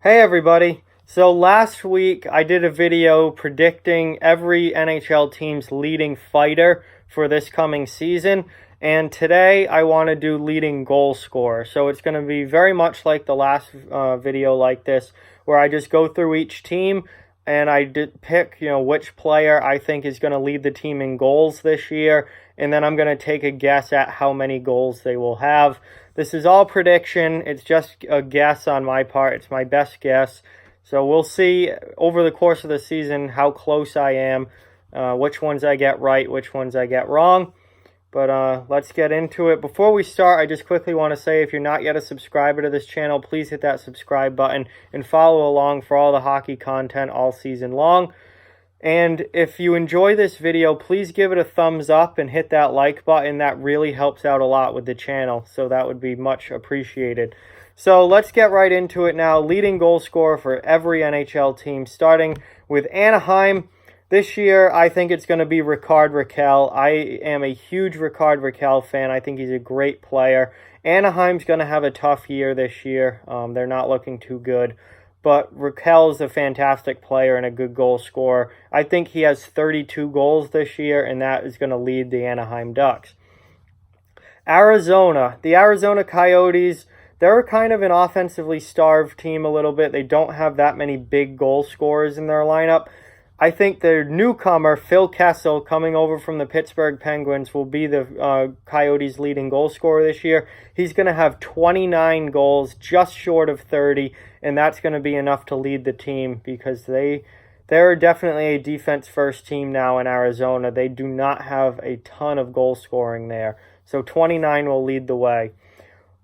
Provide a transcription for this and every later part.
Hey everybody! So last week I did a video predicting every NHL team's leading fighter for this coming season, and today I want to do leading goal scorer. So it's going to be very much like the last video like this, where I just go through each team and I did pick, which player I think is going to lead the team in goals this year, and then I'm going to take a guess at how many goals they will have. This is all prediction. It's just a guess on my part. It's my best guess. So we'll see over the course of the season how close I am, which ones I get right, which ones I get wrong. But let's get into it. Before we start, I just quickly want to say if you're not yet a subscriber to this channel, please hit that subscribe button and follow along for all the hockey content all season long. And if you enjoy this video, please give it a thumbs up and hit that like button. That really helps out a lot with the channel, so that would be much appreciated. So let's get right into it now. Leading goal scorer for every NHL team, starting with Anaheim. This year, I think it's going to be Rickard Rakell. I am a huge Rickard Rakell fan. I think he's a great player. Anaheim's going to have a tough year this year. They're not looking too good. But Rakell's a fantastic player and a good goal scorer. I think he has 32 goals this year, and that is going to lead the Anaheim Ducks. Arizona. The Arizona Coyotes, they're kind of an offensively starved team a little bit. They don't have that many big goal scorers in their lineup. I think their newcomer, Phil Kessel, coming over from the Pittsburgh Penguins, will be the Coyotes' leading goal scorer this year. He's going to have 29 goals, just short of 30, and that's going to be enough to lead the team because they're definitely a defense-first team now in Arizona. They do not have a ton of goal scoring there, so 29 will lead the way.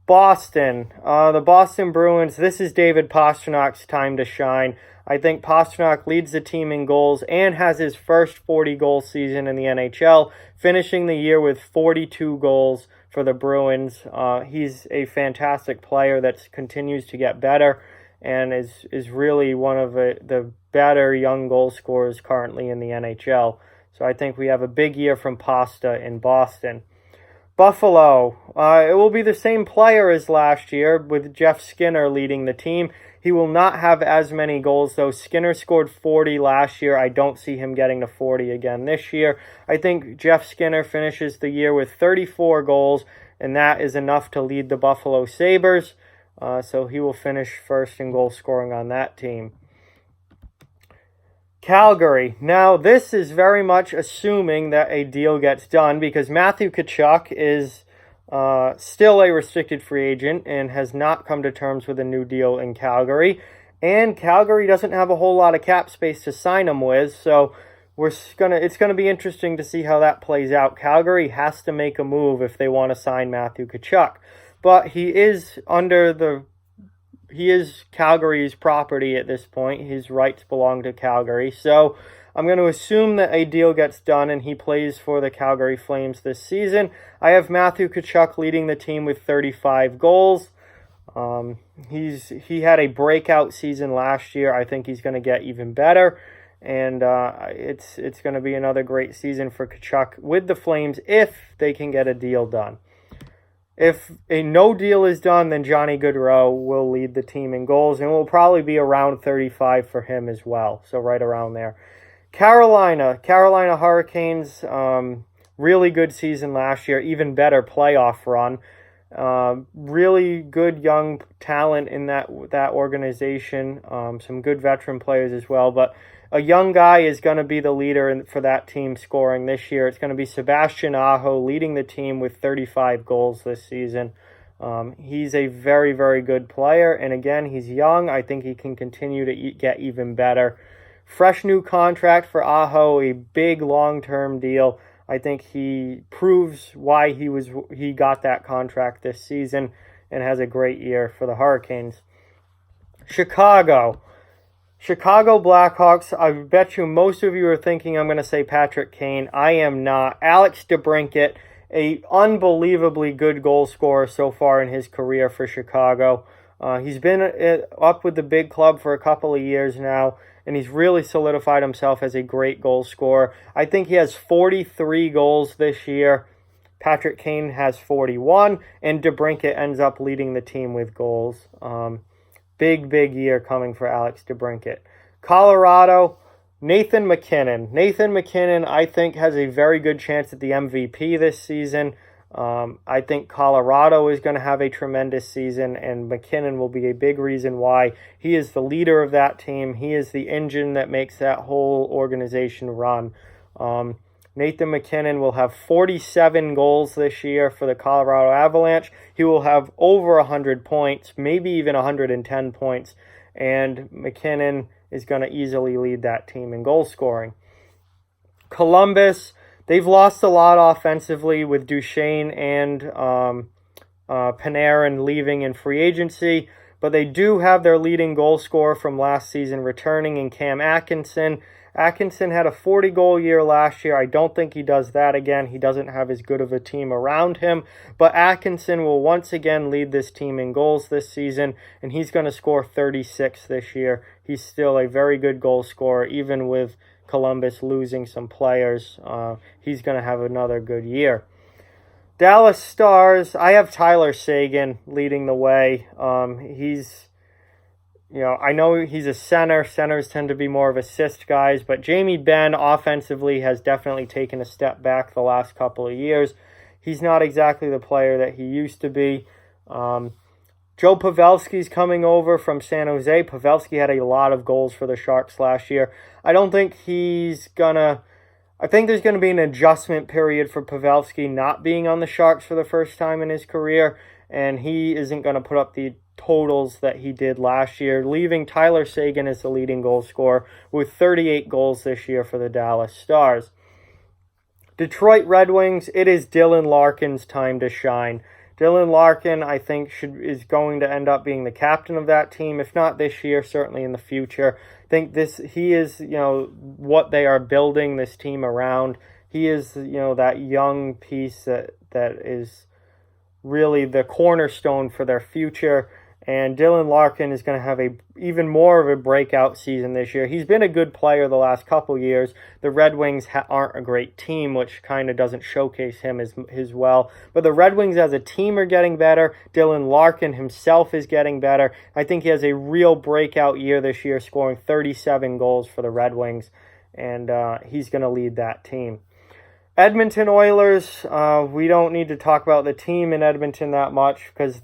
Boston, the Boston Bruins, this is David Pasternak's time to shine. I think Pastrnak leads the team in goals and has his first 40-goal season in the NHL, finishing the year with 42 goals for the Bruins. He's a fantastic player that continues to get better and is really one of the better young goal scorers currently in the NHL. So I think we have a big year from Pasta in Boston. Buffalo, it will be the same player as last year with Jeff Skinner leading the team. He will not have as many goals, though. Skinner scored 40 last year. I don't see him getting to 40 again this year. I think Jeff Skinner finishes the year with 34 goals, and that is enough to lead the Buffalo Sabres. So he will finish first in goal scoring on that team. Calgary. Now, this is very much assuming that a deal gets done because Matthew Tkachuk is still a restricted free agent and has not come to terms with a new deal in Calgary. And Calgary doesn't have a whole lot of cap space to sign him with, so it's gonna be interesting to see how that plays out. Calgary has to make a move if they want to sign Matthew Tkachuk, but he is Calgary's property at this point. His rights belong to Calgary. So I'm going to assume that a deal gets done and he plays for the Calgary Flames this season. I have Matthew Tkachuk leading the team with 35 goals. He had a breakout season last year. I think he's going to get even better. And it's going to be another great season for Tkachuk with the Flames if they can get a deal done. If a no deal is done, then Johnny Gaudreau will lead the team in goals, and it will probably be around 35 for him as well, so right around there. Carolina Hurricanes, really good season last year, even better playoff run. Really good young talent in that organization, some good veteran players as well, but a young guy is going to be the leader for that team scoring this year. It's going to be Sebastian Aho leading the team with 35 goals this season. He's a very, very good player, and again, he's young. I think he can continue to get even better. Fresh new contract for Aho, a big long-term deal. I think he proves why he got that contract this season and has a great year for the Hurricanes. Chicago Blackhawks, I bet you most of you are thinking I'm going to say Patrick Kane. I am not. Alex DeBrincat, a unbelievably good goal scorer so far in his career for Chicago. He's been up with the big club for a couple of years now, and he's really solidified himself as a great goal scorer. I think he has 43 goals this year. Patrick Kane has 41, and DeBrincat ends up leading the team with goals. big year coming for Alex DeBrincat. Colorado, Nathan MacKinnon. Nathan MacKinnon, I think, has a very good chance at the MVP this season. I think Colorado is going to have a tremendous season, and MacKinnon will be a big reason why. He is the leader of that team. He is the engine that makes that whole organization run. Nathan MacKinnon will have 47 goals this year for the Colorado Avalanche. He will have over 100 points, maybe even 110 points, and MacKinnon is going to easily lead that team in goal scoring. Columbus, they've lost a lot offensively with Duchesne and Panarin leaving in free agency, but they do have their leading goal scorer from last season returning in Cam Atkinson. Atkinson had a 40-goal year last year. I don't think he does that again. He doesn't have as good of a team around him, but Atkinson will once again lead this team in goals this season, and he's going to score 36 this year. He's still a very good goal scorer, even with Columbus losing some players. He's going to have another good year. Dallas Stars, I have Tyler Seguin leading the way. I know he's a center. Centers tend to be more of assist guys, but Jamie Benn offensively has definitely taken a step back the last couple of years. He's not exactly the player that he used to be. Joe Pavelski's coming over from San Jose. Pavelski had a lot of goals for the Sharks last year. I think there's going to be an adjustment period for Pavelski not being on the Sharks for the first time in his career, and he isn't going to put up the totals that he did last year, leaving Tyler Seguin as the leading goal scorer with 38 goals this year for the Dallas Stars. Detroit Red Wings, it is Dylan Larkin's time to shine. Dylan Larkin, I think, is going to end up being the captain of that team, if not this year, certainly in the future. I think he is, what they are building this team around. He is, that young piece that is really the cornerstone for their future. And Dylan Larkin is going to have even more of a breakout season this year. He's been a good player the last couple years. The Red Wings aren't a great team, which kind of doesn't showcase him as well. But the Red Wings as a team are getting better. Dylan Larkin himself is getting better. I think he has a real breakout year this year, scoring 37 goals for the Red Wings. And he's going to lead that team. Edmonton Oilers, we don't need to talk about the team in Edmonton that much because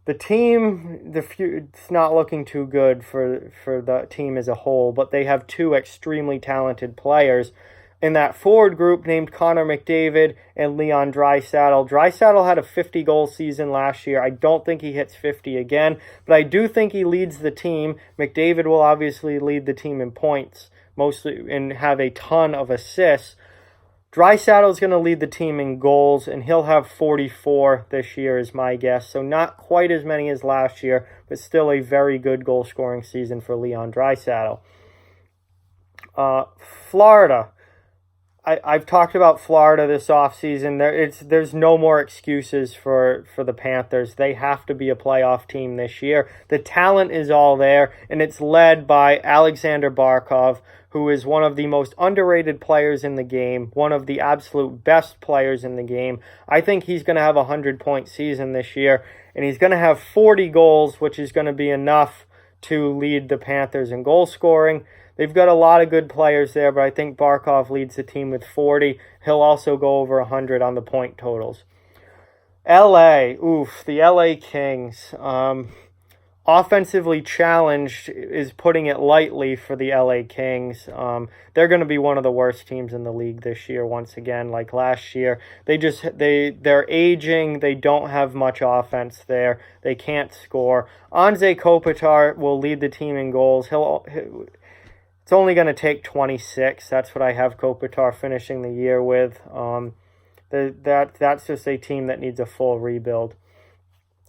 the team, it's not looking too good for the team as a whole, but they have two extremely talented players in that forward group named Connor McDavid and Leon Draisaitl. Draisaitl had a 50-goal season last year. I don't think he hits 50 again, but I do think he leads the team. McDavid will obviously lead the team in points, mostly, and have a ton of assists. Draisaitl is going to lead the team in goals, and he'll have 44 this year is my guess. So not quite as many as last year, but still a very good goal-scoring season for Leon Draisaitl. Florida. I've talked about Florida this offseason. There's no more excuses for the Panthers. They have to be a playoff team this year. The talent is all there, and it's led by Alexander Barkov, who is one of the most underrated players in the game, one of the absolute best players in the game. I think he's going to have a 100-point season this year, and he's going to have 40 goals, which is going to be enough to lead the Panthers in goal scoring. They've got a lot of good players there, but I think Barkov leads the team with 40. He'll also go over 100 on the point totals. the LA Kings. Offensively challenged is putting it lightly for the LA Kings. They're going to be one of the worst teams in the league this year once again, like last year. They're aging. They don't have much offense there. They can't score. Anze Kopitar will lead the team in goals. It's only going to take 26. That's what I have Kopitar finishing the year with. That's just a team that needs a full rebuild.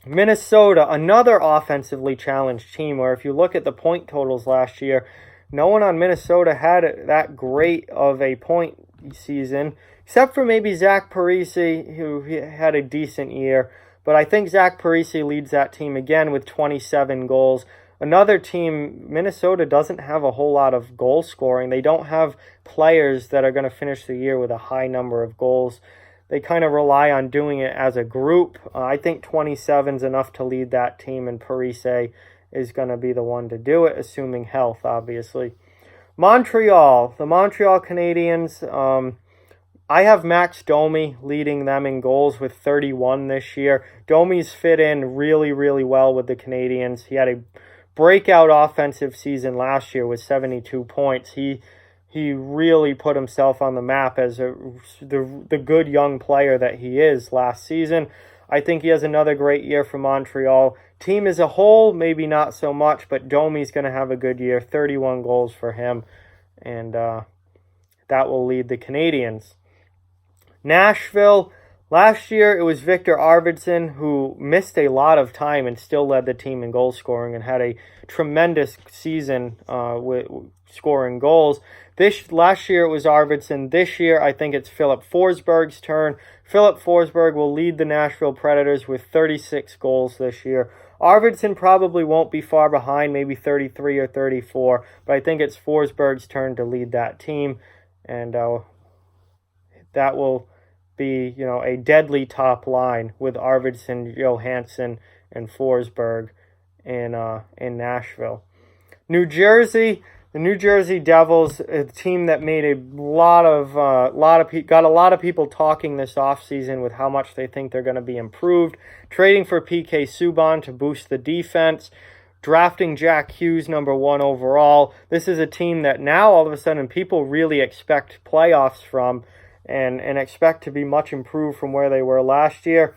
Minnesota, another offensively challenged team where if you look at the point totals last year, no one on Minnesota had that great of a point season, except for maybe Zach Parise, who had a decent year. But I think Zach Parise leads that team again with 27 goals. Another team, Minnesota doesn't have a whole lot of goal scoring. They don't have players that are going to finish the year with a high number of goals. They kind of rely on doing it as a group. I think 27 is enough to lead that team, and Parise is going to be the one to do it, assuming health, obviously. Montreal, the Montreal Canadiens, I have Max Domi leading them in goals with 31 this year. Domi's fit in really, really well with the Canadiens. He had a breakout offensive season last year with 72 points. He really put himself on the map as the good young player that he is last season. I think he has another great year for Montreal. Team as a whole, maybe not so much, but Domi's going to have a good year. 31 goals for him, and that will lead the Canadiens. Nashville, last year it was Victor Arvidsson who missed a lot of time and still led the team in goal scoring and had a tremendous season with scoring goals. Last year it was Arvidsson. This year I think it's Philip Forsberg's turn. Philip Forsberg will lead the Nashville Predators with 36 goals this year. Arvidsson probably won't be far behind, maybe 33 or 34, but I think it's Forsberg's turn to lead that team, and that will be, a deadly top line with Arvidsson, Johansson, and Forsberg in Nashville. New Jersey, the New Jersey Devils, a team that made got a lot of people talking this offseason with how much they think they're going to be improved. Trading for PK Subban to boost the defense. Drafting Jack Hughes #1 overall. This is a team that now all of a sudden people really expect playoffs from and expect to be much improved from where they were last year.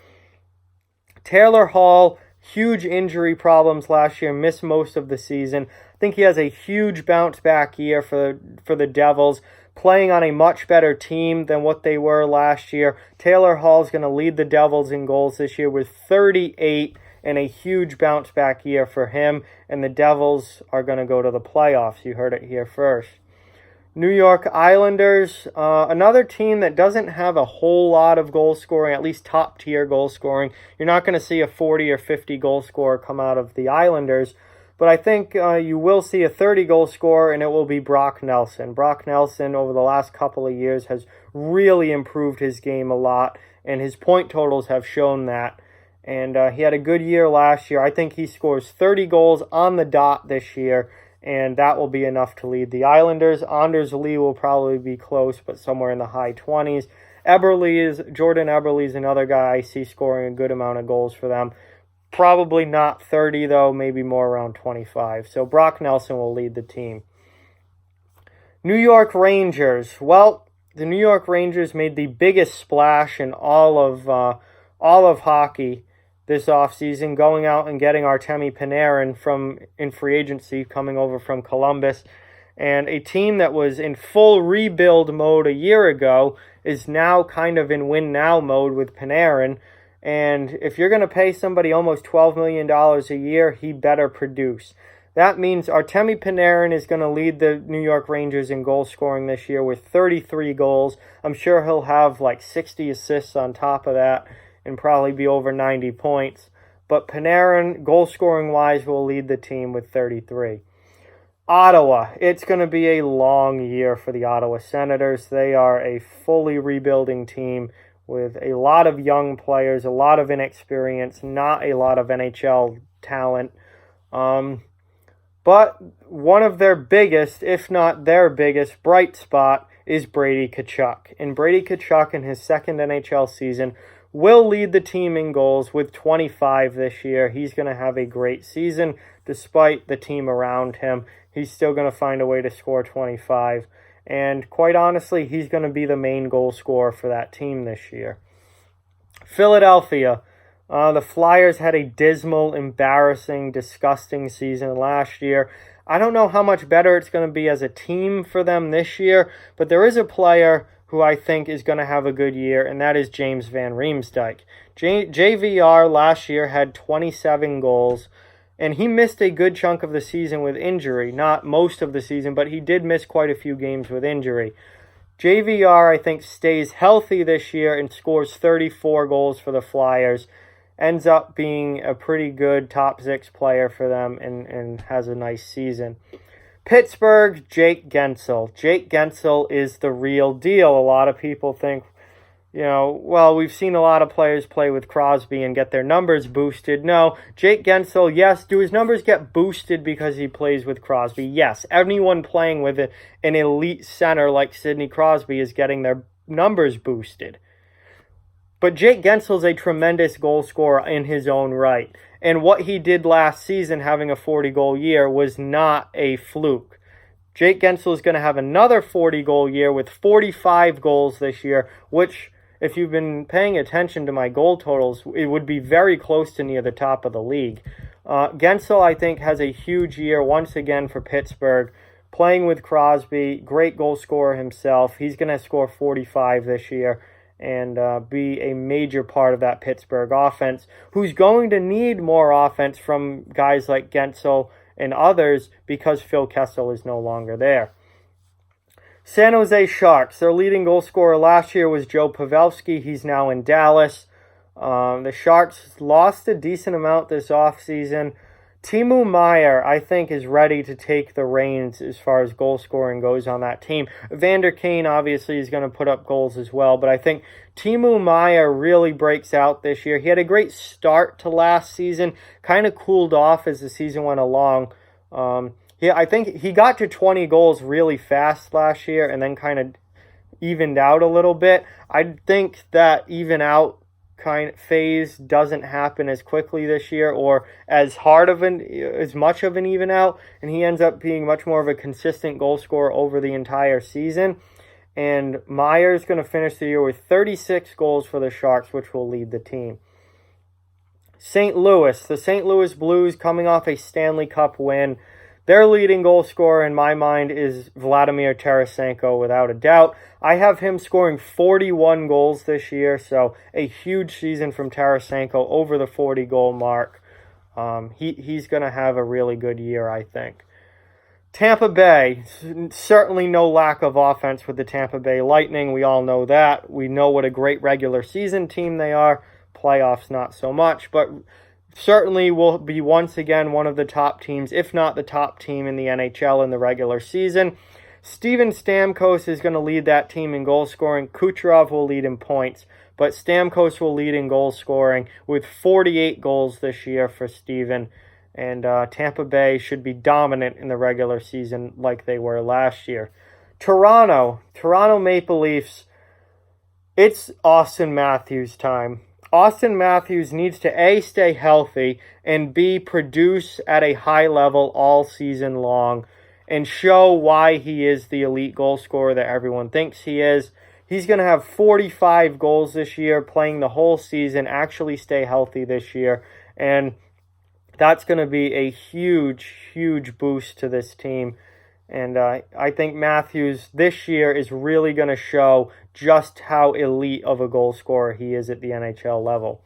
Taylor Hall, huge injury problems last year, missed most of the season. I think he has a huge bounce back year for the Devils, playing on a much better team than what they were last year. Taylor Hall's going to lead the Devils in goals this year with 38 and a huge bounce back year for him, and the Devils are going to go to the playoffs. You heard it here first. New York Islanders, another team that doesn't have a whole lot of goal scoring, at least top tier goal scoring. You're not going to see a 40 or 50 goal scorer come out of the Islanders, but I think you will see a 30 goal scorer, and it will be Brock Nelson. Brock Nelson, over the last couple of years, has really improved his game a lot, and his point totals have shown that. And he had a good year last year. I think he scores 30 goals on the dot this year, and that will be enough to lead the Islanders. Anders Lee will probably be close, but somewhere in the high 20s. Jordan Eberle is another guy I see scoring a good amount of goals for them. Probably not 30, though, maybe more around 25. So Brock Nelson will lead the team. New York Rangers. Well, the New York Rangers made the biggest splash in all of hockey this offseason, going out and getting Artemi Panarin in free agency, coming over from Columbus. And a team that was in full rebuild mode a year ago is now kind of in win-now mode with Panarin. And if you're going to pay somebody almost $12 million a year, he better produce. That means Artemi Panarin is going to lead the New York Rangers in goal scoring this year with 33 goals. I'm sure he'll have like 60 assists on top of that and probably be over 90 points. But Panarin, goal-scoring-wise, will lead the team with 33. Ottawa. It's going to be a long year for the Ottawa Senators. They are a fully rebuilding team with a lot of young players, a lot of inexperience, not a lot of NHL talent. But one of their biggest, if not their biggest, bright spot is Brady Tkachuk. And Brady Tkachuk in his second NHL season will lead the team in goals with 25 this year. He's going to have a great season despite the team around him. He's still going to find a way to score 25. And quite honestly, he's going to be the main goal scorer for that team this year. Philadelphia. The Flyers had a dismal, embarrassing, disgusting season last year. I don't know how much better it's going to be as a team for them this year, but there is a player who I think is going to have a good year, and that is James Van Riemsdyk. JVR last year had 27 goals, and he missed a good chunk of the season with injury. Not most of the season, but he did miss quite a few games with injury. JVR, I think, stays healthy this year and scores 34 goals for the Flyers. Ends up being a pretty good top six player for them and has a nice season. Pittsburgh, Jake Gensel. Jake Gensel is the real deal. A lot of people think, well, we've seen a lot of players play with Crosby and get their numbers boosted. No, Jake Guentzel, yes, do his numbers get boosted because he plays with Crosby? Yes, anyone playing with an elite center like Sidney Crosby is getting their numbers boosted. But Jake Guentzel is a tremendous goal scorer in his own right. And what he did last season, having a 40-goal year, was not a fluke. Jake Guentzel is going to have another 40-goal year with 45 goals this year, which, if you've been paying attention to my goal totals, it would be very close to near the top of the league. Guentzel, I think, has a huge year once again for Pittsburgh. Playing with Crosby, great goal scorer himself. He's going to score 45 this year and be a major part of that Pittsburgh offense, who's going to need more offense from guys like Guentzel and others because Phil Kessel is no longer there. San Jose Sharks, their leading goal scorer last year was Joe Pavelski. He's now in Dallas. The Sharks lost a decent amount this offseason. Timo Meier, I think, is ready to take the reins as far as goal scoring goes on that team. Vander Kane, obviously, is going to put up goals as well, but I think Timo Meier really breaks out this year. He had a great start to last season, kind of cooled off as the season went along. I think he got to 20 goals really fast last year and then kind of evened out a little bit. I think that even out kind of phase doesn't happen as quickly this year or as much of an even out, and he ends up being much more of a consistent goal scorer over the entire season. And Meier's going to finish the year with 36 goals for the Sharks, which will lead the team. St. Louis, the St. Louis Blues, coming off a Stanley Cup win. Their leading goal scorer in my mind is Vladimir Tarasenko, without a doubt. I have him scoring 41 goals this year, so a huge season from Tarasenko, over the 40-goal mark. He's going to have a really good year, I think. Tampa Bay, certainly no lack of offense with the Tampa Bay Lightning. We all know that. We know what a great regular season team they are. Playoffs, not so much, but certainly will be once again one of the top teams, if not the top team in the NHL in the regular season. Steven Stamkos is going to lead that team in goal scoring. Kucherov will lead in points, but Stamkos will lead in goal scoring with 48 goals this year for Steven. And Tampa Bay should be dominant in the regular season like they were last year. Toronto Maple Leafs, it's Austin Matthews time. Austin Matthews needs to A, stay healthy, and B, produce at a high level all season long and show why he is the elite goal scorer that everyone thinks he is. He's going to have 45 goals this year, playing the whole season, actually stay healthy this year, and that's going to be a huge, huge boost to this team. And I think Matthews this year is really going to show just how elite of a goal scorer he is at the NHL level.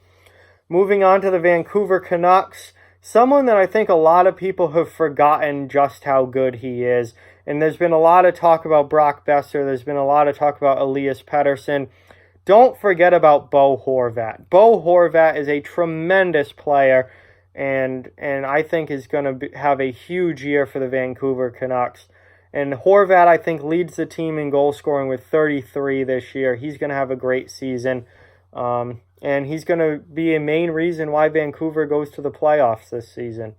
Moving on to the Vancouver Canucks, someone that I think a lot of people have forgotten just how good he is. And there's been a lot of talk about Brock Besser. There's been a lot of talk about Elias Pettersson. Don't forget about Bo Horvat. Bo Horvat is a tremendous player, and I think is going to have a huge year for the Vancouver Canucks. And Horvat, I think, leads the team in goal scoring with 33 this year. He's going to have a great season, and he's going to be a main reason why Vancouver goes to the playoffs this season.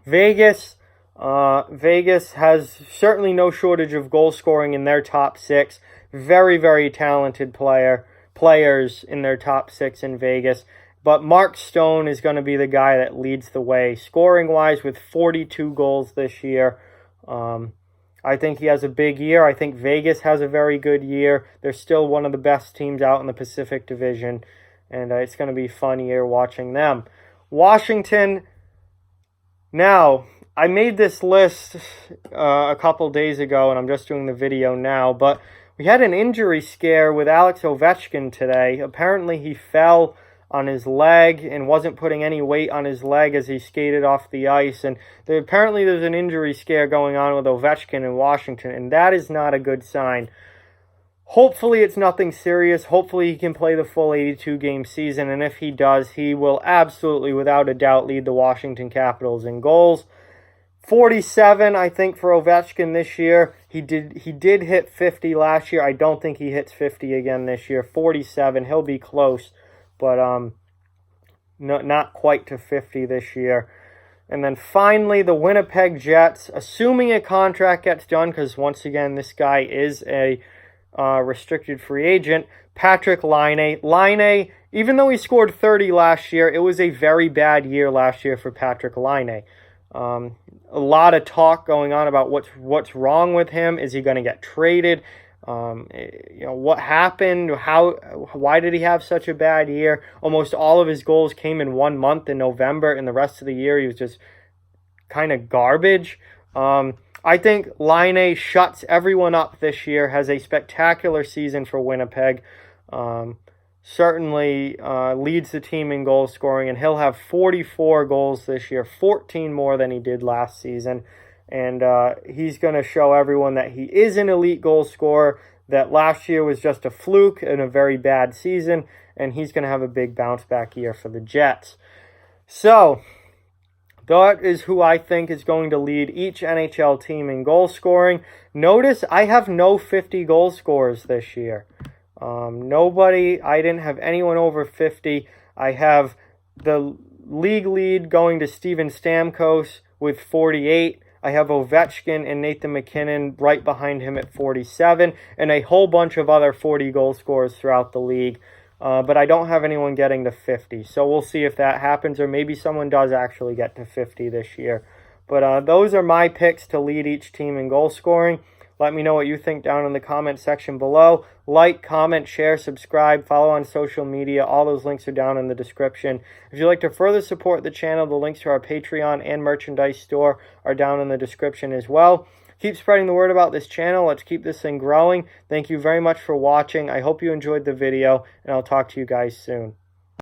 Vegas has certainly no shortage of goal scoring in their top six. Very, very talented players in their top six in Vegas. But Mark Stone is going to be the guy that leads the way, scoring-wise, with 42 goals this year. I think he has a big year. I think Vegas has a very good year. They're still one of the best teams out in the Pacific Division, and it's going to be a fun year watching them. Washington, now, I made this list a couple days ago, and I'm just doing the video now, but we had an injury scare with Alex Ovechkin today. Apparently he fell on his leg and wasn't putting any weight on his leg as he skated off the ice. And apparently there's an injury scare going on with Ovechkin in Washington, and that is not a good sign. Hopefully it's nothing serious. Hopefully he can play the full 82-game season, and if he does, he will absolutely, without a doubt, lead the Washington Capitals in goals. 47, I think, for Ovechkin this year. He did hit 50 last year. I don't think he hits 50 again this year. 47, he'll be close, but not quite to 50 this year. And then finally, the Winnipeg Jets, assuming a contract gets done, because once again, this guy is a restricted free agent, Patrick Laine. Laine, even though he scored 30 last year, it was a very bad year last year for Patrick Laine. A lot of talk going on about what's wrong with him. Is he going to get traded? What happened? Why did he have such a bad year? Almost all of his goals came in 1 month in November, and the rest of the year he was just kind of garbage. I think Laine shuts everyone up this year, has a spectacular season for Winnipeg. Certainly leads the team in goal scoring, and he'll have 44 goals this year, 14 more than he did last season. And he's going to show everyone that he is an elite goal scorer, that last year was just a fluke and a very bad season, and he's going to have a big bounce back year for the Jets. So that is who I think is going to lead each NHL team in goal scoring. Notice I have no 50 goal scorers this year. I didn't have anyone over 50. I have the league lead going to Steven Stamkos with 48. I have Ovechkin and Nathan MacKinnon right behind him at 47, and a whole bunch of other 40 goal scorers throughout the league. But I don't have anyone getting to 50, so we'll see if that happens, or maybe someone does actually get to 50 this year. But those are my picks to lead each team in goal scoring. Let me know what you think down in the comment section below. Like, comment, share, subscribe, follow on social media. All those links are down in the description. If you'd like to further support the channel, the links to our Patreon and merchandise store are down in the description as well. Keep spreading the word about this channel. Let's keep this thing growing. Thank you very much for watching. I hope you enjoyed the video, and I'll talk to you guys soon.